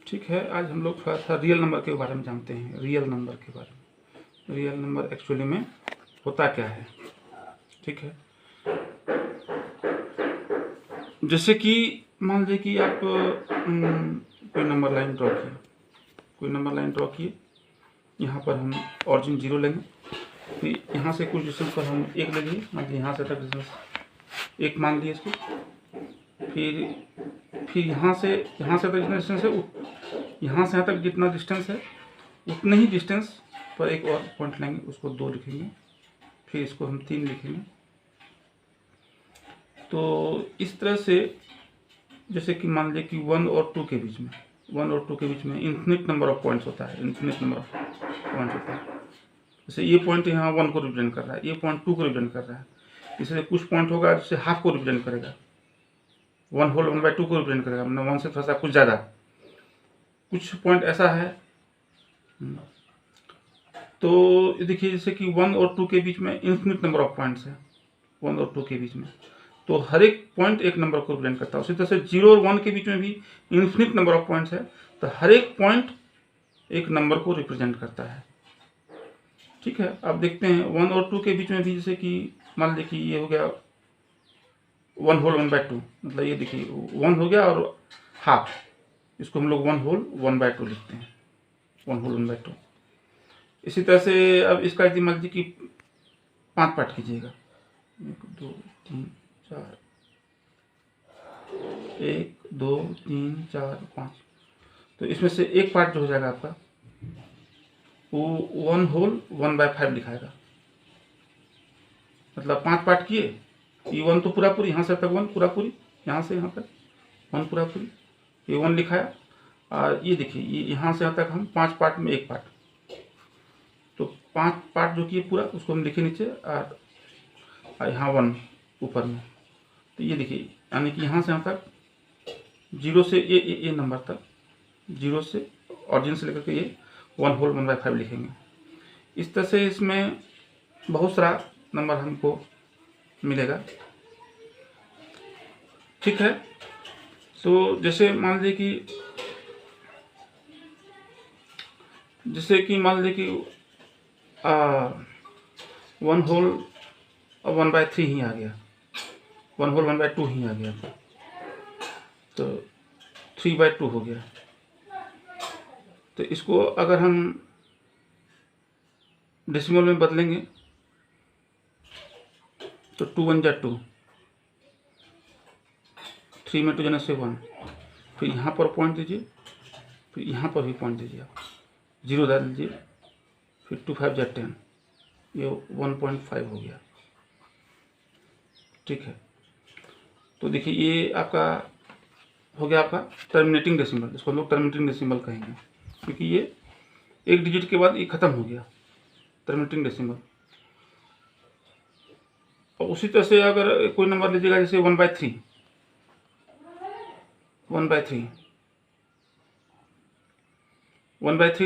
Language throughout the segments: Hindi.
ठीक है, आज हम लोग थोड़ा सा रियल नंबर के बारे में जानते हैं। रियल नंबर के बारे में, रियल नंबर एक्चुअली में होता क्या है। ठीक है, जैसे कि मान लीजिए कि आप कोई नंबर लाइन ड्रॉ किए, कोई नंबर लाइन ड्रॉ किए। यहाँ पर हम ऑरिजिन 0 लेंगे, फिर यहाँ से कुछ डिस्टेंस पर हम 1 लेंगे, मान लीजिए यहाँ से तक डिस्टेंस 1 मान लिए इसको। फिर यहाँ से तक जितना डिस्टेंस है, यहाँ से यहाँ तक जितना डिस्टेंस है उतने ही डिस्टेंस पर एक और पॉइंट लेंगे, उसको 2 लिखेंगे, फिर इसको हम 3 लिखेंगे। तो इस तरह से जैसे कि मान लीजिए कि 1 और 2 के बीच में, 1 और 2 के बीच में इन्फिनिट नंबर ऑफ पॉइंट्स होता है, इन्फिनिट नंबर ऑफ पॉइंट्स होता है। जैसे ये पॉइंट यहाँ 1 को रिप्रेजेंट कर रहा है, ये पॉइंट 2 को रिप्रेजेंट कर रहा है। इससे कुछ पॉइंट होगा जिससे हाफ को रिप्रेजेंट करेगा, 1/2 को रिप्रेजेंट करेगा, मतलब 1 से थोड़ा सा कुछ ज़्यादा। कुछ पॉइंट ऐसा है। तो देखिए जैसे कि 1 और 2 के बीच में इन्फिनिट नंबर ऑफ पॉइंट्स है, 1 और 2 के बीच में, तो हर एक पॉइंट एक नंबर को रिप्रेजेंट करता है। उसी तरह से 0 और 1 के बीच में भी इन्फिनिट नंबर ऑफ पॉइंट्स है, तो हर एक पॉइंट एक नंबर को रिप्रेजेंट करता है। ठीक है, अब देखते हैं 1 और 2 के बीच में भी, जैसे कि मान लीजिए कि ये हो गया 1/2, मतलब ये देखिए 1 हो गया और हाफ, इसको हम लोग 1/2 लिखते हैं, 1/2। इसी तरह से अब इसका यदि मान लीजिए कि 5 पार्ट कीजिएगा, 1 2 3 4, 1 2 3 4 5, तो इसमें से एक पार्ट जो हो जाएगा आपका, वो 1/5 लिखाएगा। मतलब 5 पार्ट किए, ये 1 तो पूरा पूरी, यहाँ से तक 1 पूरा पूरी, यहाँ से यहाँ तक 1 पूरा पूरी, ये 1 लिखाया। और ये देखिए ये यहाँ से यहाँ तक हम 5 पार्ट में एक पार्ट, तो 5 पार्ट जो किए पूरा, उसको हम लिखे नीचे, और यहाँ 1 ऊपर में। तो ये देखिए यानी कि यहाँ से यहाँ तक 0 से ये नंबर तक, 0 से ऑरिजिन से लेकर के ये 1/5 लिखेंगे। इस तरह से इसमें बहुत सारा नंबर हमको मिलेगा। ठीक है, तो जैसे मान लीजिए मान लीजिए कि 1/3 ही आ गया, 1/2 ही आ गया, तो 3/2 हो गया। तो इसको अगर हम डेसिमल में बदलेंगे तो 2 1 जा 2, 3 में 2 जाने से 1, फिर यहाँ पर पॉइंट दीजिए, फिर यहाँ पर भी पॉइंट दीजिए, आप 0 डाल दीजिए, फिर 2 5 जा 10, ये 1.5 हो गया। ठीक है, तो देखिए ये आपका हो गया आपका टर्मिनेटिंग डेसिमल, इसको हम लोग टर्मिनेटिंग डेसिमल कहेंगे, क्योंकि ये एक डिजिट के बाद ये ख़त्म हो गया, टर्मिनेटिंग डेसिमल। और उसी तरह से अगर कोई नंबर लीजिएगा, जैसे 1/3, 1/3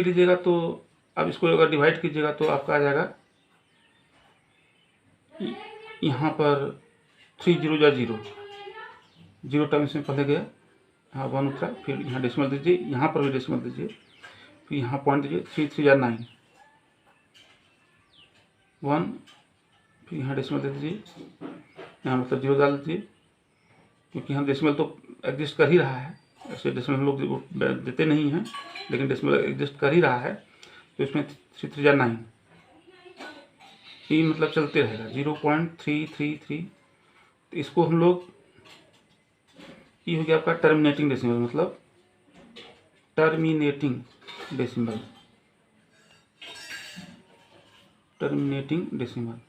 लीजिएगा, तो अब इसको अगर डिवाइड कीजिएगा तो आपका आ जाएगा यहाँ पर 3 0 जा 0, 0 टाइम इसमें पहले गया, हाँ 1 उतरा, फिर यहाँ डेसिमल दीजिए, यहाँ पर भी डेसिमल दीजिए, फिर यहाँ पॉइंट दीजिए, 3 3 जा 9, 1, फिर यहाँ डेसिमल दे दीजिए, यहाँ मतलब 0 डाल दीजिए, क्योंकि यहाँ डेसिमल तो एग्जिस्ट कर ही रहा है। ऐसे डेसिमल हम लोग देते नहीं हैं, लेकिन डेसिमल एग्जिस्ट कर ही रहा है, तो इसमें 3 3 जा 9, ये मतलब चलते रहेगा 0.333। तो इसको हम लोग, ये हो गया आपका टर्मिनेटिंग डेसिमल, मतलब टर्मिनेटिंग डेसिमल, टर्मिनेटिंग डेसिमल।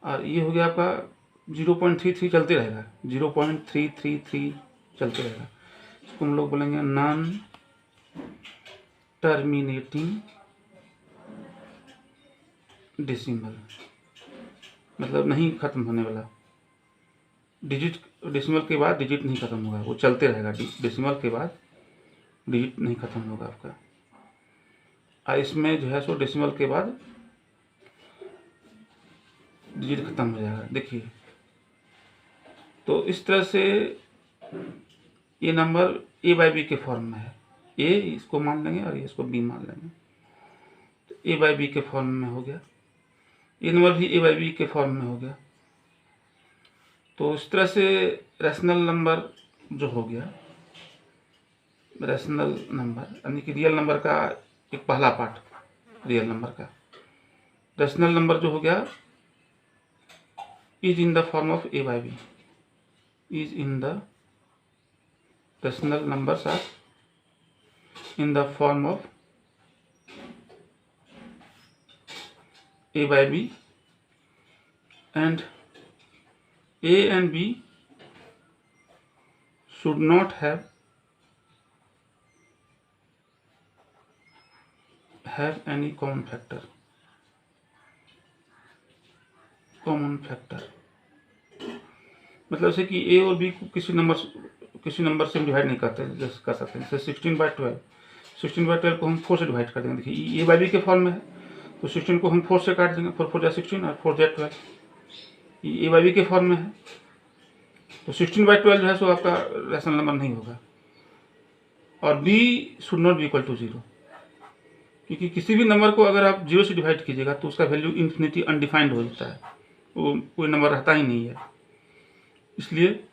और ये हो गया आपका 0.33 चलते रहेगा, 0.333 चलते रहेगा। इसको हम लोग बोलेंगे नॉन टर्मिनेटिंग डेसिमल, मतलब नहीं ख़त्म होने वाला डिजिट। डेसिमल के बाद डिजिट नहीं ख़त्म होगा, वो चलते रहेगा, डेसिमल के बाद डिजिट नहीं ख़त्म होगा आपका। और इसमें जो है सो डेसिमल के बाद डिजिट ख़त्म हो जाएगा। देखिए, तो इस तरह से ये नंबर ए बाई बी के फॉर्म में है, ए इसको मान लेंगे और ये इसको बी मान लेंगे, तो ए बाई बी के फॉर्म में हो गया, ये नंबर भी ए बाई बी के फॉर्म में हो गया। तो इस तरह से रैशनल नंबर जो हो गया, रैशनल नंबर यानी कि रियल नंबर का एक पहला पार्ट, रियल नंबर का रैशनल नंबर जो हो गया is in the form of a by b, is in the rational numbers are in the form of a by b, and a and b should not have any common factor, मतलब से कि a और b को किसी नंबर से डिवाइड नहीं करते, जैसे कर सकते हैं जैसे 16/12 को हम 4 से डिवाइड कर देंगे। देखिए ये बाई बी के फॉर्म में है, तो 16 को हम 4 से काट देंगे, 4 4 जा 16 और 4 जा 12, ये ए बाई बी के फॉर्म में है, तो 16/12 जो है सो आपका रैशनल नंबर नहीं होगा। और b should not be equal to 0, क्योंकि किसी भी नंबर को अगर आप 0 से डिवाइड कीजिएगा तो उसका वैल्यू इन्फिनिटी अनडिफाइंड हो जाता है, वो कोई नंबर रहता ही नहीं है। इसलिए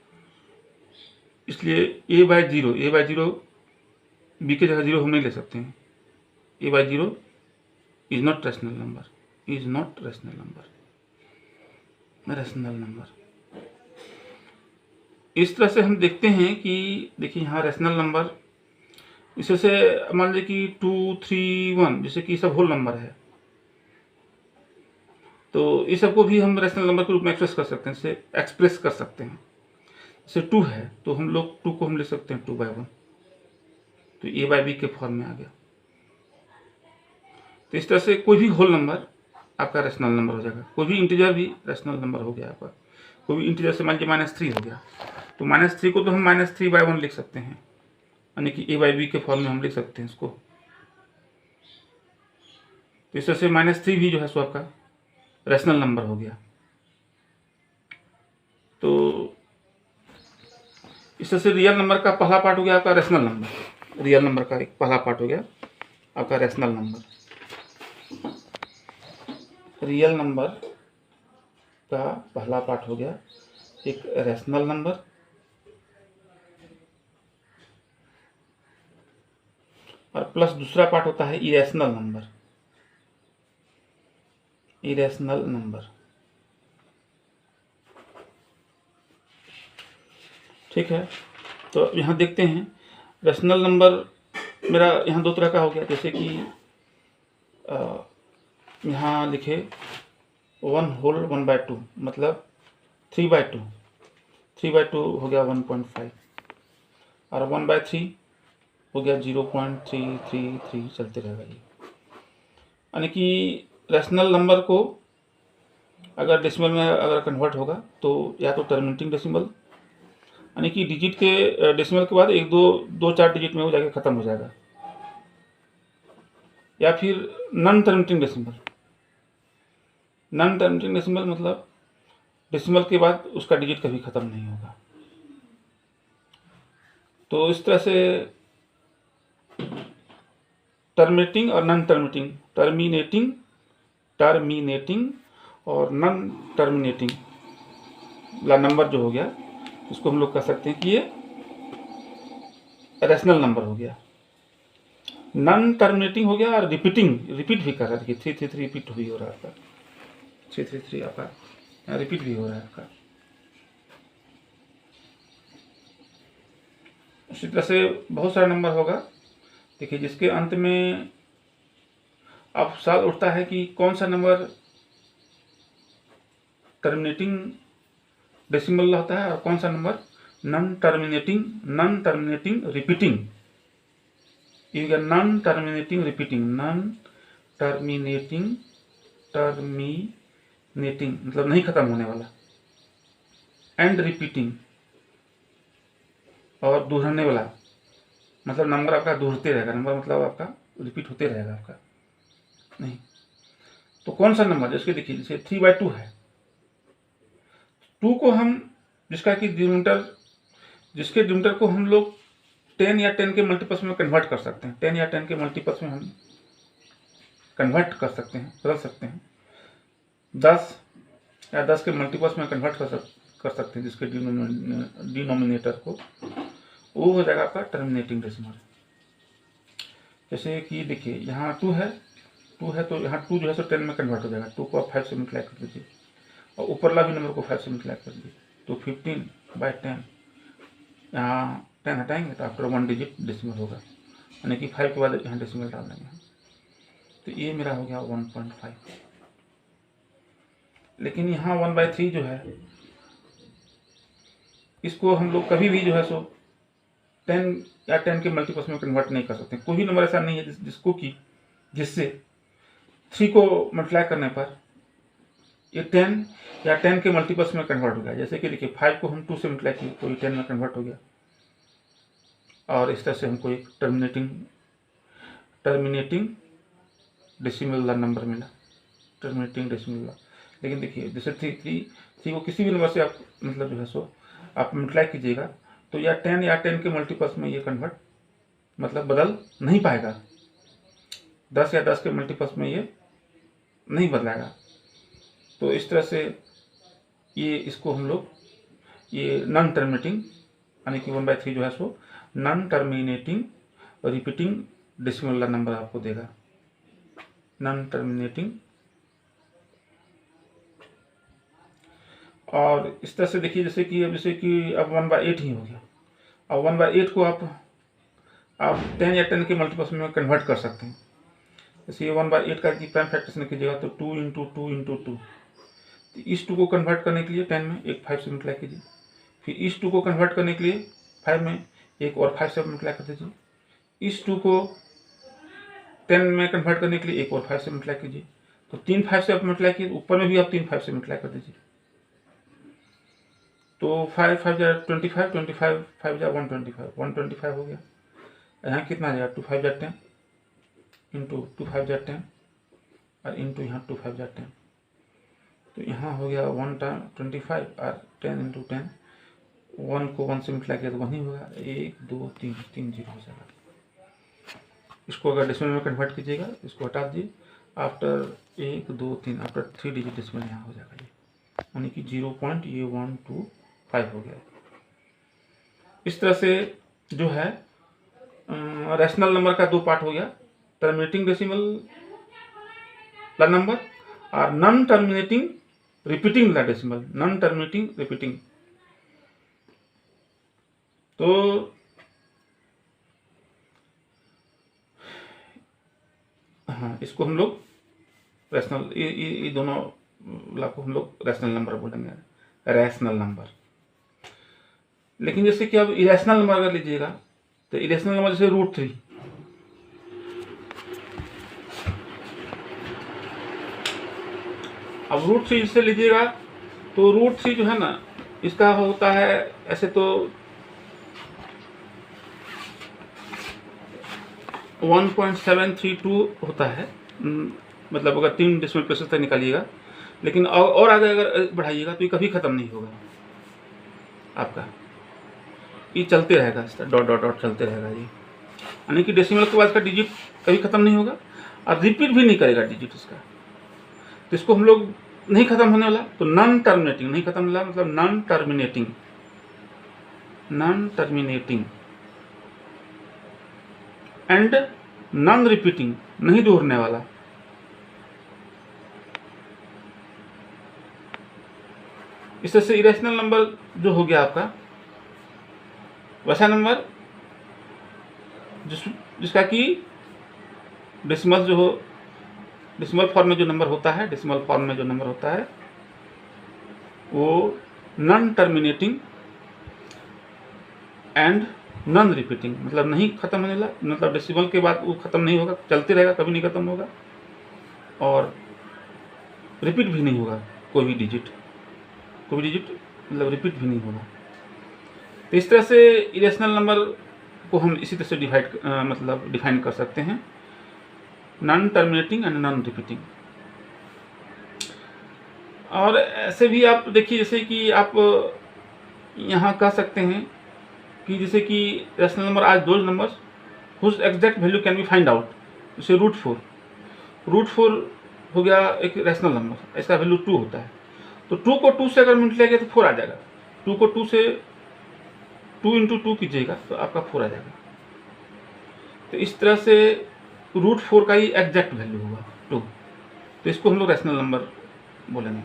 ए बाई जीरो बी के जगह 0 हम नहीं ले सकते हैं। A by 0 is not rational number. इस तरह से हम देखते हैं कि देखिए यहाँ रैशनल नंबर, इसे से मान लीजिए कि 2, 3, 1 जैसे कि सब होल नंबर है, तो इस सबको भी हम रैशनल नंबर के रूप में एक्सप्रेस कर सकते हैं। जैसे 2 है तो हम लोग 2 को हम ले सकते हैं 2/1, तो ए बाई बी के फॉर्म में आ गया। तो इस तरह से कोई भी होल नंबर आपका रैशनल नंबर हो जाएगा, कोई भी इंटीजर भी रैशनल नंबर हो गया आपका। कोई भी इंटीजर से मान लीजिए -3 हो गया, तो -3 को तो हम -3/1 लिख सकते हैं, यानी कि ए बाई बी के फॉर्म में हम लिख सकते हैं इसको। तो इस तरह से -3 भी जो है सो आपका रैशनल नंबर हो गया। तो इस तरह से रियल नंबर का पहला पार्ट हो गया आपका रैशनल नंबर, रियल नंबर का एक पहला पार्ट हो गया आपका रैशनल नंबर। रियल नंबर का पहला पार्ट हो गया एक रैशनल नंबर, और प्लस दूसरा पार्ट होता है इरेशनल नंबर। ठीक है, तो यहाँ देखते हैं रैशनल नंबर मेरा यहाँ 2 तरह का हो गया, जैसे कि यहाँ लिखे 1 होल 1/2 मतलब 3/2 हो गया 1.5, और 1/3 हो गया 0.333 चलते रहेगा ये। यानी कि रैशनल नंबर को अगर डेसिमल में अगर कन्वर्ट होगा तो या तो टर्मिनेटिंग डेसिमल, यानी कि डिजिट के डेसिमल के बाद 1 2 4 डिजिट में हो जाके ख़त्म हो जाएगा, या फिर नॉन टर्मिनेटिंग डेसिमल मतलब डेसिमल के बाद उसका डिजिट कभी ख़त्म नहीं होगा। तो इस तरह से टर्मिनेटिंग और नॉन टर्मिनेटिंग और नॉन टर्मिनेटिंग वाला नंबर जो हो गया उसको हम लोग कह सकते हैं कि ये रैशनल नंबर हो गया। नॉन टर्मिनेटिंग हो गया और रिपीट भी कर रहा है, देखिए 333 रिपीट भी हो रहा है आपका, 333 आपका रिपीट भी हो रहा है आपका। इसी तरह से बहुत सारे नंबर होगा, देखिए जिसके अंत में अब सवाल उठता है कि कौन सा नंबर टर्मिनेटिंग डेसिमल होता है और कौन सा नंबर नॉन टर्मिनेटिंग रिपीटिंग। ये नॉन टर्मिनेटिंग मतलब नहीं खत्म होने वाला, एंड रिपीटिंग और दोहराने वाला, मतलब नंबर आपका दोहरते रहेगा, नंबर मतलब आपका रिपीट होते रहेगा आपका नहीं। तो कौन सा नंबर, जैसे देखिए जैसे 3/2 है, 2 को हम जिसका कि डिनोमिनेटर जिसके डिनोमिनेटर को हम लोग 10 या 10 के मल्टीपल्स में कन्वर्ट कर सकते हैं। 10 या 10 के मल्टीपल्स में हम कन्वर्ट कर सकते हैं, बदल सकते हैं। 10 या 10 के मल्टीपल्स में कन्वर्ट कर सकते हैं जिसके डिनोमिनेटर को, वो हो जाएगा आपका टर्मिनेटिंग डेसिमल। जैसे कि देखिए यहाँ 2 है तो यहाँ 2 जो है सो 10 में कन्वर्ट हो जाएगा। 2 को आप 5 से मल्टीप्लाई कर दीजिए और ऊपरला भी नंबर को 5 से मल्टीप्लाई कर दीजिए, तो 15/10। यहाँ 10 हटाएंगे तो आफ्टर 1 डिजिट डेसिमल होगा, यानी कि 5 के बाद यहाँ डेसिमल डाल देंगे। तो ये मेरा हो गया 1.5। लेकिन यहाँ 1/3 जो है, इसको हम लोग कभी भी जो है सो 10 या 10 के मल्टीपल्स में कन्वर्ट नहीं कर सकते। कोई भी नंबर ऐसा नहीं है जिससे 3 को मल्टीप्लाई करने पर ये 10 या 10 के मल्टीपल्स में कन्वर्ट हो गया। जैसे कि देखिए 5 को हम 2 से मल्टीप्लाई किए तो ये 10 में कन्वर्ट हो गया, और इस तरह से हमको एक टर्मिनेटिंग डेसिमल नंबर मिला, टर्मिनेटिंग डेसिमल। लेकिन देखिए जैसे 3 को किसी भी नंबर से आप मतलब जो है सो आप मल्टीप्लाई कीजिएगा तो या 10 या 10 के मल्टीपल्स में ये कन्वर्ट मतलब बदल नहीं पाएगा। 10 या 10 के मल्टीपल्स में ये नहीं बदलाएगा। तो इस तरह से इसको हम लोग ये नॉन टर्मिनेटिंग, यानी कि 1/3 जो है so non terminating repeating decimal number आपको देगा, नॉन टर्मिनेटिंग। और इस तरह से देखिए जैसे कि अब 1/8 ही हो गया। अब 1/8 को आप 10 या 10 के मल्टीपल्स में कन्वर्ट कर सकते हैं। जैसे ये 1/8 का प्राइम फैक्टर्स में कीजिएगा तो 2 × 2 × 2। तो इस 2 को कन्वर्ट करने के लिए 10 में एक 5 से मल्टीप्लाई कीजिए, फिर इस 2 को कन्वर्ट करने के लिए 5 में एक और 5 से मल्टीप्लाई कर दीजिए, इस 2 को 10 में कन्वर्ट करने के लिए एक और 5 से मल्टीप्लाई कीजिए। तो 3 5 से आप मल्टीप्लाई कीजिए, ऊपर में भी आप 3 5 से मल्टीप्लाई कर दीजिए। तो 5 5 जा 25, 25 5 जा 125 हो गया। यहाँ कितना आ जाएगा 2 5 जा 10 इंटू 2 5 जा 10 और इंटू यहाँ 2 5 जा 10। तो यहाँ हो गया 125 और 10 × 10, 1 को 1 से मल्टीप्लाई किया तो 1 ही होगा। 1 2 3 3 0 हो जाएगा। इसको अगर डेसिमल में कन्वर्ट कीजिएगा इसको हटा दीजिए, आफ्टर 1 2 3 आफ्टर 3 डिजिट डेसिमल यहाँ हो जाएगा ये, यानी कि 0.125 हो गया। इस तरह से जो है रैशनल नंबर का 2 पार्ट हो गया, टर्मिनेटिंग डेसिमल नंबर और non terminating repeating decimal, non terminating repeating. तो हाँ, इसको हम लोग रैशनल, ये दोनों को हम लोग रैशनल नंबर बोलेंगे, रैशनल नंबर। लेकिन जैसे कि अब इरेशनल नंबर अगर लीजिएगा तो इरेशनल नंबर जैसे √3, अब √3 जिससे लीजिएगा तो √3 जो है ना इसका होता है ऐसे तो 1.732 होता है, मतलब अगर 3 डेसिमल प्लेसेस तक निकालिएगा। लेकिन और आगे अगर बढ़ाइएगा तो ये कभी ख़त्म नहीं होगा आपका, ये चलते रहेगा, इसका डॉट डॉट डॉट चलते रहेगा ये, यानी कि डेसिमल के बाद का डिजिट कभी ख़त्म नहीं होगा और रिपीट भी नहीं करेगा डिजिट इसका। तो इसको हम लोग नहीं ख़त्म होने वाला, तो नॉन टर्मिनेटिंग, नहीं ख़त्म होने वाला मतलब non terminating, non terminating and non repeating, नहीं दोहरने वाला। इस तरह से इरेशनल नंबर जो हो गया आपका वैसा नंबर जिसका कि डेसिमल जो हो, डेसिमल फॉर्म में जो नंबर होता है, डेसिमल फॉर्म में जो नंबर होता है वो non terminating and non repeating, मतलब नहीं खत्म होने वाला, मतलब डेसिमल के बाद वो खत्म नहीं होगा, चलते रहेगा, कभी नहीं खत्म होगा और रिपीट भी नहीं होगा, कोई भी डिजिट मतलब रिपीट भी नहीं होगा। तो इस तरह से इरेशनल नंबर को हम इसी तरह से डिफाइन कर सकते हैं, non terminating and non repeating. और ऐसे भी आप देखिए जैसे कि आप यहाँ कह सकते हैं कि जैसे कि रैशनल नंबर आज those number whose exact value can be find out, जैसे रूट 4 हो गया एक रैशनल नंबर, इसका वैल्यू 2 होता है, तो 2 को 2 से अगर मल्टीप्लाई किया तो 4 आ जाएगा। 2 को 2 से 2 इंटू 2 कीजिएगा तो आपका 4 आ जाएगा। तो इस तरह से रूट 4 का ही एग्जैक्ट वैल्यू होगा 2, तो इसको हम लोग रैशनल नंबर बोलेंगे।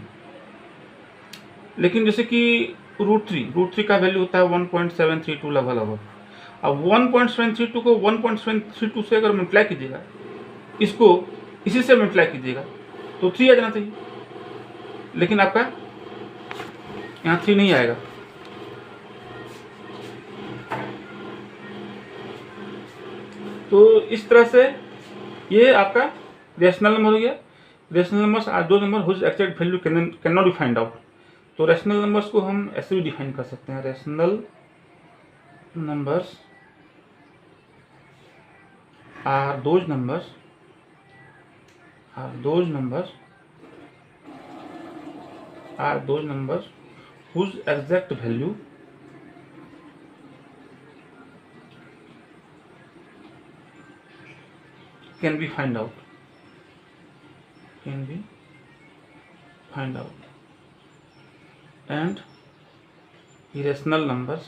लेकिन जैसे कि रूट थ्री का वैल्यू होता है 1.732 लगभग। अब 1.732 को 1.732 से अगर मल्टीप्लाई कीजिएगा, इसको इसी से मल्टीप्लाई कीजिएगा तो 3 आ जाना चाहिए, लेकिन आपका यहाँ 3 नहीं आएगा। तो इस तरह से ये आपका रैशनल नंबर हो गया। Rational numbers are those number whose exact value can not be find out. तो रैशनल नंबर्स को हम ऐसे भी डिफाइन कर सकते हैं, rational numbers are those numbers whose exact value can be find out and irrational numbers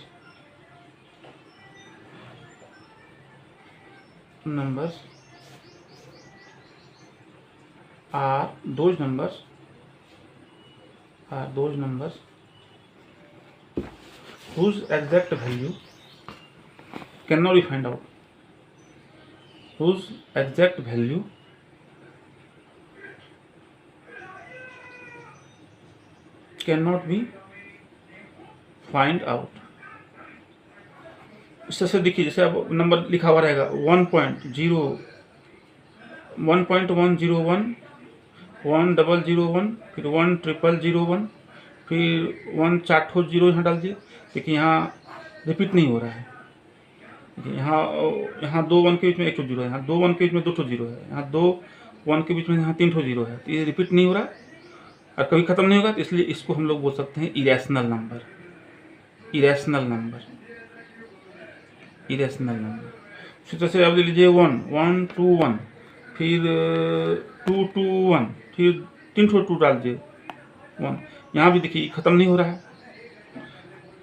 are those numbers whose exact value cannot be find out, whose exact value cannot be find out। इस तरह से देखिए, जैसे अब नंबर लिखा हुआ रहेगा 1.101 1001, फिर 1001, फिर 1 4 ठो जीरो यहाँ डाल दिए। देखिए यहाँ रिपीट नहीं हो रहा है, यहाँ 2 1 के बीच में 1 जीरो है, यहाँ 2 1 के बीच में 2 जीरो है, यहाँ 2 1 के बीच में यहाँ 3 जीरो है। तो ये रिपीट नहीं हो रहा और कभी ख़त्म नहीं होगा, तो इसलिए इसको हम लोग बोल सकते हैं इरेशनल नंबर। उसी तरह से आप ले लीजिए 1 1 2 1, फिर 2 2 1, फिर 3 ठो 2 डाल दिए 1, यहाँ भी देखिए ख़त्म नहीं हो रहा है,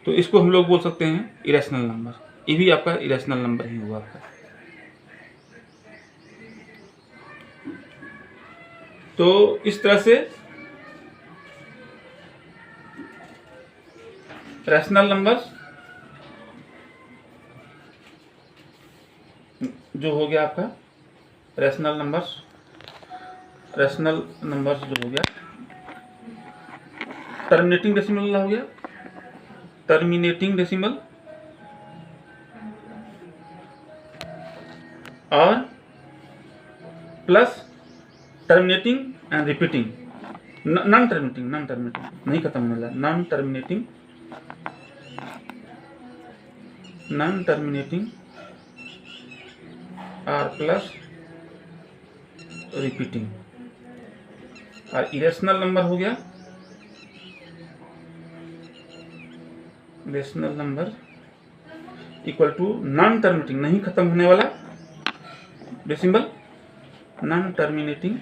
तो इसको हम लोग बोल सकते हैं इरेशनल नंबर। ये भी आपका इरेशनल नंबर ही हुआ आपका। तो इस तरह से रैशनल नंबर्स जो हो गया आपका रैशनल नंबर्स जो हो गया, टर्मिनेटिंग डेसिमल हो गया, टर्मिनेटिंग डेसिमल और plus terminating and repeating, non terminating नहीं खत्म होने वाला, नॉन टर्मिनेटिंग और प्लस रिपीटिंग। और इरेशनल नंबर हो गया, irrational number equal to non terminating नहीं खत्म होने वाला डेसिमल, नॉन टर्मिनेटिंग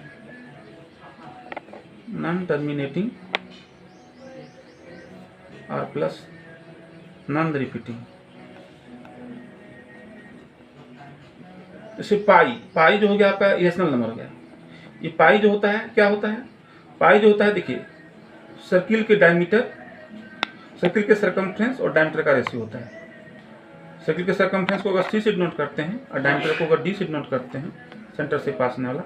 और प्लस नॉन रिपीटिंग। जैसे पाई जो हो गया आपका इरेशनल नंबर हो गया। ये पाई जो होता है क्या होता है, पाई जो होता है देखिए सर्किल के डायमीटर, सर्किल के सरकमफ्रेंस और डायमीटर का रेशियो होता है। सर्किल के सरकमफ्रेंस को अगर C से डिनोट करते हैं और डायमीटर को अगर D से डिनोट करते हैं, सेंटर से पास होने वाला,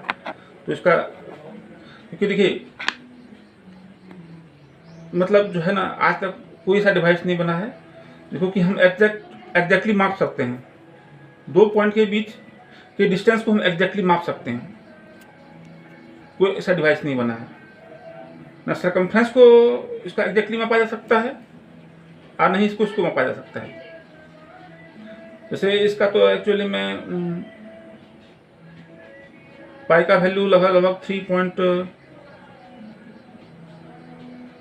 तो इसका क्योंकि देखिए मतलब जो है ना, आज तक कोई ऐसा डिवाइस नहीं बना है देखो कि हम एग्जैक्टली माप सकते हैं, 2 पॉइंट के बीच के डिस्टेंस को हम एग्जैक्टली माप सकते हैं। कोई ऐसा डिवाइस नहीं बना है, ना सरकमफ्रेंस को इसका एग्जैक्टली मापा जा सकता है और नहीं इसको मापा जा सकता है। जैसे इसका तो एक्चुअली में पाई का वैल्यू लगभग 3 पॉइंट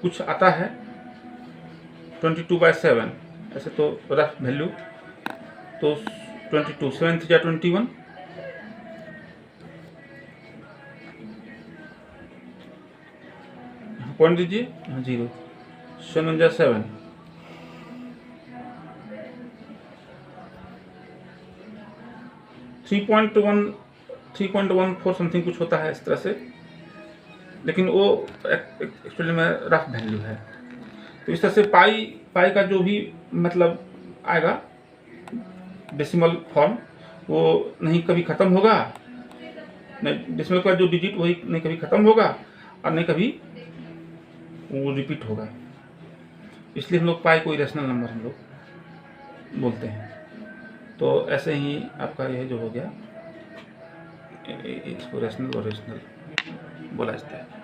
कुछ आता है 22/7, ऐसे तो रफ वैल्यू तो 22, 7 3 21, पॉइंट दीजिए, 0, 7 7, 3.14 समथिंग कुछ होता है इस तरह से, लेकिन वो एक्चुअली में रफ वैल्यू है। तो इस तरह से पाई का जो भी मतलब आएगा डेसिमल फॉर्म, वो नहीं कभी ख़त्म होगा, नहीं डेसिमल का जो डिजिट वही नहीं कभी ख़त्म होगा और नहीं कभी वो रिपीट होगा। इसलिए हम लोग पाई को इरेशनल नंबर हम लोग बोलते हैं। तो ऐसे ही आपका यह जो हो गया, इसको रेशनल और रेशनल बोला जाता है।